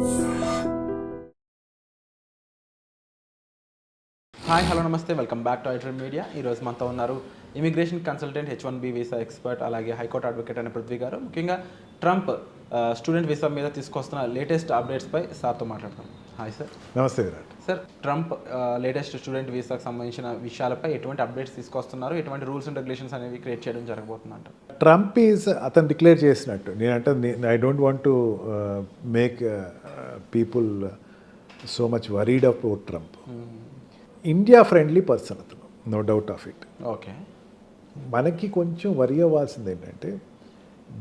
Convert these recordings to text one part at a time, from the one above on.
Hi hello నమస్తే, welcome back to ఐట్రీ media. ఈరోజు మనతో ఉన్నారు immigration consultant, H1B visa expert, అలాగే హైకోర్టు అడ్వకేట్ అయిన పృథ్వీ గారు. ముఖ్యంగా ట్రంప్ స్టూడెంట్ వీసా మీద తీసుకొస్తున్న లేటెస్ట్ అప్డేట్స్పై సార్తో మాట్లాడతాం. Hi sir. నమస్తే Virat. Sir, Trump latest student వీసాకు సంబంధించిన విషయాలపై ఎటువంటి అప్డేట్స్ తీసుకొస్తున్నారు, ఎటువంటి రూల్స్ అండ్ రెగ్యులేషన్స్ అనేవి క్రియేట్ చేయడం జరగబోతుందంట? ట్రంప్ అతను డిక్లేర్ చేసినట్టు నేనంటే I don't want to make people so much worried about Trump. India friendly person అతను, no doubt of it. Okay. మనకి కొంచెం వరి అవ్వాల్సింది ఏంటంటే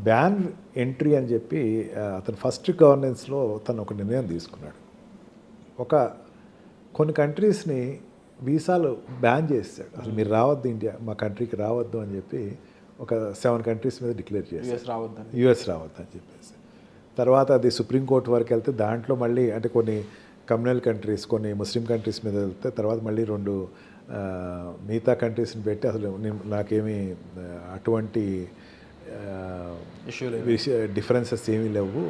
బ్యాన్ ఎంట్రీ అని చెప్పి అతను ఫస్ట్ గవర్నెన్స్లో తను ఒక నిర్ణయం తీసుకున్నాడు. కొన్ని కంట్రీస్ని వీసాలు బ్యాన్ చేస్తాడు, అసలు మీరు రావద్దు, ఇండియా మా కంట్రీకి రావద్దు అని చెప్పి ఒక 7 కంట్రీస్ మీద డిక్లేర్ చేశారు, యుఎస్ రావద్దు అని చెప్పేసి. తర్వాత అది సుప్రీంకోర్టు వరకు వెళ్తే దాంట్లో మళ్ళీ అంటే కొన్ని కమ్యూనల్ కంట్రీస్, కొన్ని ముస్లిం కంట్రీస్ మీద వెళ్తే తర్వాత మళ్ళీ 2 మిగతా కంట్రీస్ని పెట్టి అసలు నాకేమీ అటువంటి డిఫరెన్సెస్ ఏమీ లేవు,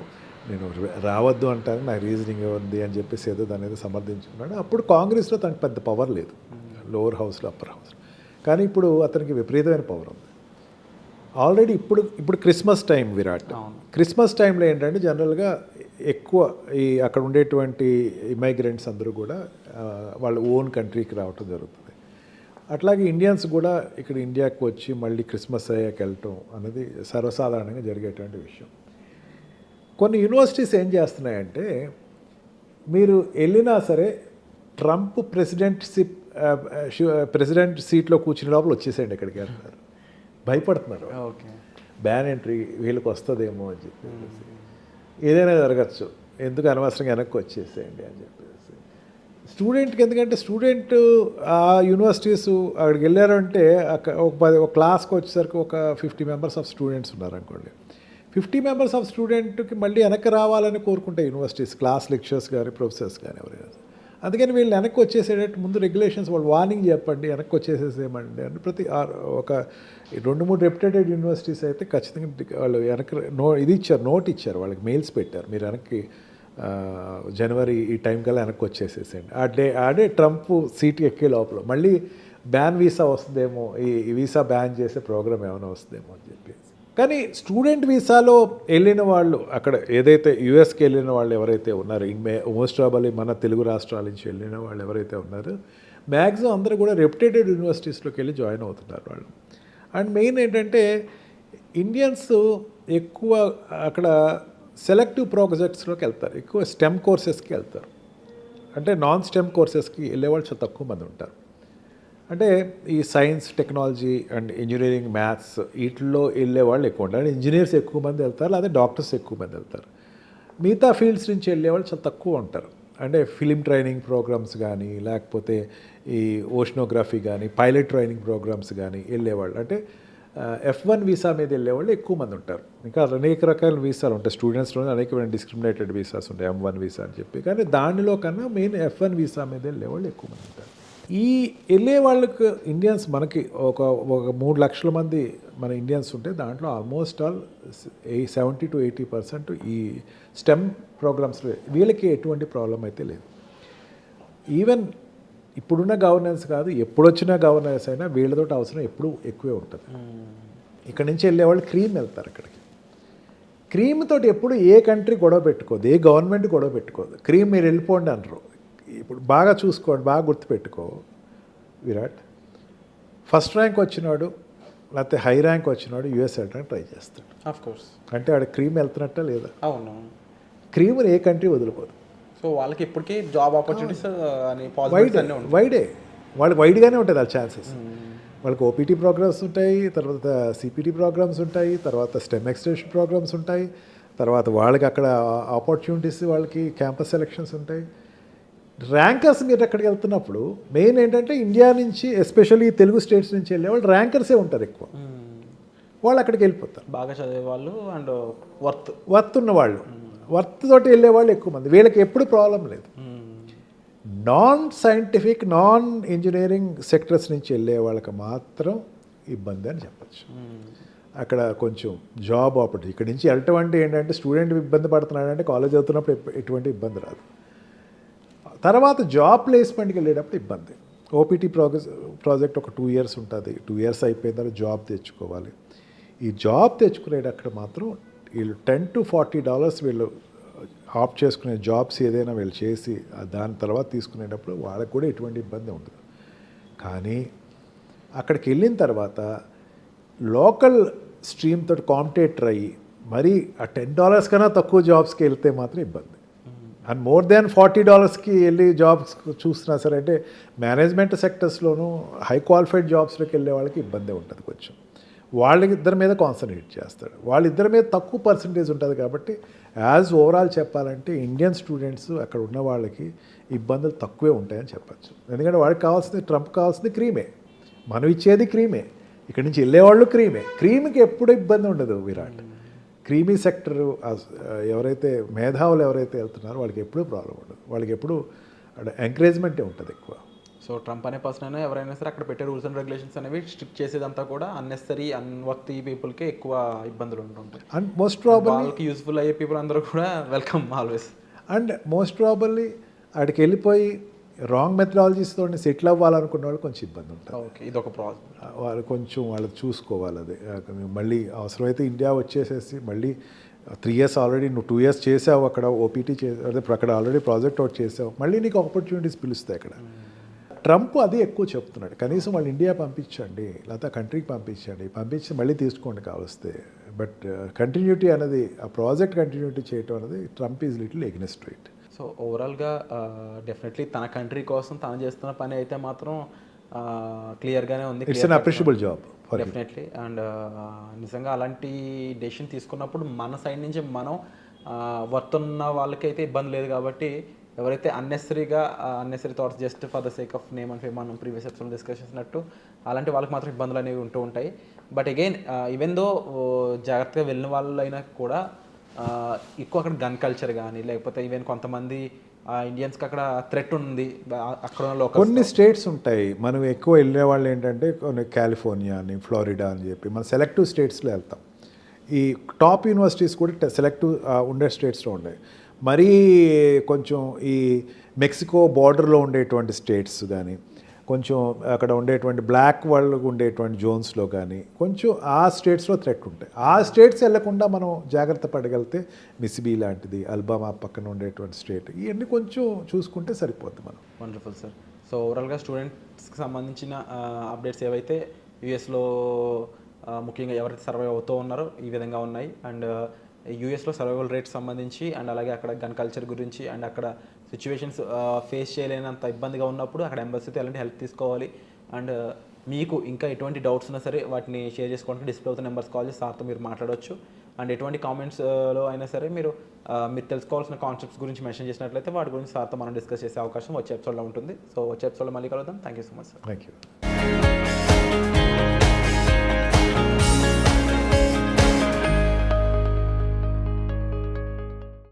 నేను రావద్దు అంటాను, నాకు రీజనింగ్ ఉంది అని చెప్పేసి ఏదో దాని మీద సమర్థించుకున్నాడు. అప్పుడు కాంగ్రెస్లో తనకు పెద్ద పవర్ లేదు, లోవర్ హౌస్లో అప్పర్ హౌస్లో. కానీ ఇప్పుడు అతనికి విపరీతమైన పవర్ ఉంది ఆల్రెడీ. ఇప్పుడు క్రిస్మస్ టైం విరాట్. క్రిస్మస్ టైంలో ఏంటంటే జనరల్గా ఎక్కువ అక్కడ ఉండేటువంటి ఇమైగ్రెంట్స్ అందరూ కూడా వాళ్ళ ఓన్ కంట్రీకి రావటం జరుగుతుంది. అట్లాగే ఇండియన్స్ కూడా ఇక్కడ ఇండియాకి వచ్చి మళ్ళీ క్రిస్మస్ అయ్యాక వెళ్ళటం అనేది సర్వసాధారణంగా జరిగేటువంటి విషయం. కొన్ని యూనివర్సిటీస్ ఏం చేస్తున్నాయంటే మీరు వెళ్ళినా సరే ట్రంప్ ప్రెసిడెంట్ సీట్లో కూర్చునే లోపల వచ్చేసేయండి ఇక్కడికి వెళ్తున్నారు, భయపడుతున్నారు. ఓకే. బ్యాన్ ఎంట్రీ వీళ్ళకి వస్తుందేమో అని చెప్పేసి, ఏదైనా జరగచ్చు, ఎందుకు అనవసరంగా వెనక్కి వచ్చేసేయండి అని చెప్పేసి. స్టూడెంట్కి ఎందుకంటే స్టూడెంట్ ఆ యూనివర్సిటీస్ అక్కడికి వెళ్ళారంటే ఒక క్లాస్కి వచ్చేసరికి ఒక 50 మెంబర్స్ ఆఫ్ స్టూడెంట్స్ ఉన్నారనుకోండి. 50 మెంబర్స్ ఆఫ్ స్టూడెంట్కి మళ్ళీ వెనక్కి రావాలని కోరుకుంటాయి యూనివర్సిటీస్, క్లాస్ లెక్చర్స్ కానీ ప్రొఫెసర్స్ కానీ ఎవరైనా. అందుకని వీళ్ళు వెనక్కి వచ్చేసేటట్టు ముందు రెగ్యులేషన్స్ వాళ్ళు వార్నింగ్ చెప్పండి, వెనక్కి వచ్చేసేసేయమండి అని ప్రతి ఒక 2-3 రెప్యుటెడ్ యూనివర్సిటీస్ అయితే ఖచ్చితంగా వాళ్ళు వెనక్కి ఇది ఇచ్చారు, నోట్ ఇచ్చారు, వాళ్ళకి మెయిల్స్ పెట్టారు, మీరు వెనక్కి జనవరి ఈ టైం కల్లా వెనక్కి వచ్చేసేసేయండి. ఆడే ట్రంప్ సీట్కి ఎక్కే లోపల మళ్ళీ బ్యాన్ వీసా వస్తుందేమో, ఈ వీసా బ్యాన్ చేసే ప్రోగ్రామ్ ఏమైనా వస్తుందేమో అని చెప్పి. కానీ స్టూడెంట్ వీసాలో వెళ్ళిన వాళ్ళు, అక్కడ ఏదైతే యూఎస్కి వెళ్ళిన వాళ్ళు ఎవరైతే ఉన్నారో, మోస్ట్ ప్రాబబ్లీ మన తెలుగు రాష్ట్రాల నుంచి వెళ్ళిన వాళ్ళు ఎవరైతే ఉన్నారో మ్యాక్సిమం అందరూ కూడా రెప్యుటెడ్ యూనివర్సిటీస్లోకి వెళ్ళి జాయిన్ అవుతున్నారు వాళ్ళు. అండ్ మెయిన్ ఏంటంటే ఇండియన్స్ ఎక్కువ అక్కడ సెలెక్టివ్ ప్రాజెక్ట్స్లోకి వెళ్తారు, ఎక్కువ స్టెమ్ కోర్సెస్కి వెళ్తారు. అంటే నాన్ స్టెమ్ కోర్సెస్కి వెళ్ళేవాళ్ళు చాలా తక్కువ మంది ఉంటారు. అంటే ఈ science, technology and engineering, maths వీటిల్లో వెళ్ళే వాళ్ళు ఎక్కువ ఉంటారు. ఇంజనీర్స్ ఎక్కువ మంది వెళ్తారు, లేదా డాక్టర్స్ ఎక్కువ మంది వెళ్తారు. మిగతా ఫీల్డ్స్ నుంచి వెళ్ళేవాళ్ళు చాలా తక్కువ ఉంటారు. అంటే ఫిలిం ట్రైనింగ్ ప్రోగ్రామ్స్ కానీ, లేకపోతే ఈ ఓషనోగ్రఫీ కానీ, పైలట్ ట్రైనింగ్ ప్రోగ్రామ్స్ కానీ వెళ్ళేవాళ్ళు, అంటే F1 వీసా మీద వెళ్ళేవాళ్ళు ఎక్కువ మంది ఉంటారు. ఇంకా అనేక రకాల వీసాలు ఉంటాయి, స్టూడెంట్స్లో అనేకమైన డిస్క్రిమినేటెడ్ వీసాస్ ఉంటాయి, M1 వీసా అని చెప్పి. కానీ దానిలో కన్నా మెయిన్ F1 వీసా మీద వెళ్ళేవాళ్ళు ఎక్కువ మంది ఉంటారు. ఈ వెళ్ళే వాళ్ళకు ఇండియన్స్ మనకి ఒక 3 లక్షల మంది మన ఇండియన్స్ ఉంటే దాంట్లో ఆల్మోస్ట్ ఆల్ 70 to 80% ఈ స్టెమ్ ప్రోగ్రామ్స్లో వీళ్ళకి ఎటువంటి ప్రాబ్లం అయితే లేదు. ఈవెన్ ఇప్పుడున్న గవర్నెన్స్ కాదు, ఎప్పుడొచ్చినా గవర్నెన్స్ అయినా వీళ్ళతో అవసరం ఎప్పుడూ ఎక్కువే ఉంటుంది. ఇక్కడ నుంచి వెళ్ళేవాళ్ళు క్రీమ్ వెళ్తారు అక్కడికి. క్రీమ్ తోటి ఎప్పుడు ఏ కంట్రీ గొడవ పెట్టుకోదు, ఏ గవర్నమెంట్ గొడవ పెట్టుకోదు. క్రీమ్ మీరు వెళ్ళిపోండి అనరు. ఇప్పుడు బాగా చూసుకోండి, బాగా గుర్తుపెట్టుకో విరాట్, ఫస్ట్ ర్యాంక్ వచ్చినాడు లేకపోతే హై ర్యాంక్ వచ్చినాడు యూఎస్ వెళ్ళడానికి ట్రై చేస్తాడు. ఆఫ్కోర్స్. అంటే ఆడ క్రీమ్ వెళ్తున్నట్ట లేదా? అవును. క్రీమ్ని ఏ కంట్రీ వదిలిపోదు. సో వాళ్ళకి ఇప్పటికీ జాబ్ ఆపర్చునిటీస్ అని వైడే, వాళ్ళకి వైడ్గానే ఉంటుంది ఆ ఛాన్సెస్. వాళ్ళకి ఓపీటీ ప్రోగ్రామ్స్ ఉంటాయి, తర్వాత సిపిటీ ప్రోగ్రామ్స్ ఉంటాయి, తర్వాత స్టెమ్ ఎక్స్టెన్షన్ ప్రోగ్రామ్స్ ఉంటాయి, తర్వాత వాళ్ళకి అక్కడ ఆపర్చునిటీస్, వాళ్ళకి క్యాంపస్ సెలెక్షన్స్ ఉంటాయి. ర్యాంకర్స్ మీరు ఎక్కడికి వెళ్తున్నప్పుడు మెయిన్ ఏంటంటే ఇండియా నుంచి, ఎస్పెషల్లీ తెలుగు స్టేట్స్ నుంచి వెళ్ళేవాళ్ళు ర్యాంకర్సే ఉంటారు ఎక్కువ. వాళ్ళు అక్కడికి వెళ్ళిపోతారు, బాగా చదివే వాళ్ళు అండ్ వర్త్ ఉన్నవాళ్ళు, వర్త్ తోటి వెళ్ళేవాళ్ళు ఎక్కువ మంది. వీళ్ళకి ఎప్పుడు ప్రాబ్లం లేదు. Non scientific, non engineering sectors నుంచి వెళ్ళే వాళ్ళకి మాత్రం ఇబ్బంది అని చెప్పచ్చు. అక్కడ కొంచెం జాబ్ ఆపర్చునిటీ ఇక్కడ నుంచి వెళ్ళటం అంటే ఏంటంటే స్టూడెంట్ ఇబ్బంది పడుతున్నాడంటే కాలేజ్ చదువుతున్నప్పుడు ఎటువంటి ఇబ్బంది రాదు. తర్వాత జాబ్ ప్లేస్మెంట్కి వెళ్ళేటప్పుడు ఇబ్బంది. ఓపీటీ ప్రాజెక్ట్ ఒక 2 years ఉంటుంది. 2 years అయిపోయిన తర్వాత జాబ్ తెచ్చుకోవాలి. ఈ జాబ్ తెచ్చుకునేటక్కడ మాత్రం వీళ్ళు $10 to $40 వీళ్ళు ఆప్ట్ చేసుకునే జాబ్స్ ఏదైనా వీళ్ళు చేసి దాని తర్వాత తీసుకునేటప్పుడు వాళ్ళకు కూడా ఎటువంటి ఇబ్బంది ఉండదు. కానీ అక్కడికి వెళ్ళిన తర్వాత లోకల్ స్ట్రీమ్ తోటి కాంపిటేటర్ అయ్యి మరి ఆ $10 కన్నా తక్కువ జాబ్స్కి వెళ్తే మాత్రం ఇబ్బంది. అండ్ మోర్ దాన్ $40కి వెళ్ళి జాబ్స్ చూస్తున్నా సరే అంటే మేనేజ్మెంట్ సెక్టర్స్లోనూ హై క్వాలిఫైడ్ జాబ్స్లోకి వెళ్ళే వాళ్ళకి ఇబ్బందే ఉంటుంది కొంచెం. వాళ్ళిద్దరి మీద కాన్సన్ట్రేట్ చేస్తాడు. వాళ్ళిద్దరి మీద తక్కువ పర్సంటేజ్ ఉంటుంది కాబట్టి యాజ్ ఓవరాల్ చెప్పాలంటే ఇండియన్ స్టూడెంట్స్ అక్కడ ఉన్న వాళ్ళకి ఇబ్బందులు తక్కువే ఉంటాయని చెప్పచ్చు. ఎందుకంటే వాడికి కావాల్సింది ట్రంప్ కావాల్సింది క్రీమే, మనం ఇచ్చేది క్రీమే, ఇక్కడి నుంచి వెళ్ళేవాళ్ళు క్రీమే. క్రీమ్కి ఎప్పుడు ఇబ్బంది ఉండదు విరాట్. క్రీమీ సెక్టర్ ఎవరైతే మేధావులు ఎవరైతే వెళ్తున్నారో వాళ్ళకి ఎప్పుడూ ప్రాబ్లం ఉండదు. వాళ్ళకి ఎప్పుడు ఎంకరేజ్మెంటే ఉంటుంది ఎక్కువ. సో ట్రంప్ అనే పర్సన్ అయినా ఎవరైనా సరే అక్కడ పెట్టే రూల్స్ అండ్ రెగ్యులేషన్స్ అనేవి స్ట్రిక్ట్ చేసేదంతా కూడా అన్నెసరీ అన్వర్తి పీపుల్కి ఎక్కువ ఇబ్బందులు ఉంటుంటాయి. అండ్ మోస్ట్ ప్రాబబ్లీ వాళ్ళకి యూస్ఫుల్ అయ్యే పీపుల్ అందరూ కూడా welcome always. And most probably అక్కడికి వెళ్ళిపోయి రాంగ్ మెథడాలజీస్తో సెటిల్ అవ్వాలనుకున్న వాళ్ళు కొంచెం ఇబ్బంది ఉంటుంది. ఓకే, ఇది ఒక ప్రాబ్లం. వాళ్ళు కొంచెం వాళ్ళు చూసుకోవాలి. అదే మళ్ళీ అవసరమైతే ఇండియా వచ్చేసేసి మళ్ళీ 3 years ఆల్రెడీ నువ్వు 2 years చేసావు అక్కడ ఓపీటీ అదే అక్కడ ఆల్రెడీ ప్రాజెక్ట్ అవుట్ చేసావు, మళ్ళీ నీకు ఆపర్చునిటీస్ పిలుస్తాయి అక్కడ. ట్రంప్ అది ఎక్కువ చెప్తున్నాడు, కనీసం వాళ్ళు ఇండియా పంపించండి లేదా కంట్రీకి పంపించి మళ్ళీ తీసుకోండి కావస్తే. బట్ కంటిన్యూటీ అనేది ఆ ప్రాజెక్ట్ కంటిన్యూటీ చేయటం అనేది Trump is little against right. So ఓవరాల్గా డెఫినెట్లీ తన కంట్రీ కోసం తను చేస్తున్న పని అయితే మాత్రం క్లియర్గానే ఉంది. It's an appreciable job definitely. And నిజంగా అలాంటి డెసిషన్ తీసుకున్నప్పుడు మన సైడ్ నుంచి మనం వర్త్ ఉన్న వాళ్ళకైతే ఇబ్బంది లేదు కాబట్టి ఎవరైతే unnecessary thoughts just for the sake of name and fame మనం ప్రీవియస్ ఎపిసోడ్ డిస్కస్ చేసినట్టు అలాంటి వాళ్ళకి మాత్రం ఇబ్బందులు అనేవి ఉంటూ ఉంటాయి. బట్ అగైన్ ఈవెన్ దో జాగ్రత్తగా వెళ్ళిన వాళ్ళైనా కూడా ఎక్కువ అక్కడ గన్ కల్చర్ కానీ లేకపోతే ఈవెన్ కొంతమంది ఇండియన్స్కి అక్కడ థ్రెట్ ఉంది అక్కడ కొన్ని స్టేట్స్ ఉంటాయి. మనం ఎక్కువ వెళ్ళే వాళ్ళు ఏంటంటే కొన్ని కాలిఫోర్నియా అని ఫ్లోరిడా అని చెప్పి మనం సెలెక్టివ్ స్టేట్స్లో వెళ్తాం. ఈ టాప్ యూనివర్సిటీస్ కూడా సెలెక్టివ్ ఉండే స్టేట్స్లో ఉన్నాయి. మరీ కొంచెం ఈ మెక్సికో బార్డర్లో ఉండేటువంటి స్టేట్స్ కానీ కొంచెం అక్కడ ఉండేటువంటి బ్లాక్ వాళ్ళు ఉండేటువంటి జోన్స్లో కానీ కొంచెం ఆ స్టేట్స్లో థ్రెట్ ఉంటాయి. ఆ స్టేట్స్ వెళ్లకుండా మనం జాగ్రత్త పడగలిగితే మిసిబీ లాంటిది, అల్బామా పక్కన ఉండేటువంటి స్టేట్, ఇవన్నీ కొంచెం చూసుకుంటే సరిపోద్ది మనం. Wonderful sir. సో ఓవరాల్గా స్టూడెంట్స్కి సంబంధించిన అప్డేట్స్ ఏవైతే యూఎస్లో ముఖ్యంగా ఎవరైతే సర్వైవ్ అవుతూ ఉన్నారో ఈ విధంగా ఉన్నాయి. అండ్ యూఎస్లో సర్వైవల్ రేట్స్ సంబంధించి అండ్ అలాగే అక్కడ గన్ కల్చర్ గురించి అండ్ అక్కడ సిచ్యువేషన్స్ ఫేస్ చేయలేనంత ఇబ్బందిగా ఉన్నప్పుడు అక్కడ ఎంబసీతో ఎలాంటి హెల్ప్ తీసుకోవాలి. అండ్ మీకు ఇంకా ఎటువంటి డౌట్స్ ఉన్నా సరే వాటిని షేర్ చేసుకోవడానికి డిస్ప్లే అవుతున్న నెంబర్స్ కాల్ చేసి సార్తో మీరు మాట్లాడవచ్చు. అండ్ ఎటువంటి కామెంట్స్లో అయినా సరే మీరు తెలుసుకోవాల్సిన కాన్సెప్ట్స్ గురించి మెన్షన్ చేసినట్లయితే వాటి గురించి సార్తో మనం డిస్కస్ చేసే అవకాశం వచ్చే ఎపిసోడ్లో ఉంటుంది. సో వచ్చే ఎపిసోడ్లో మళ్ళీ కలుద్దాం. Thank you so much sir. Thank you.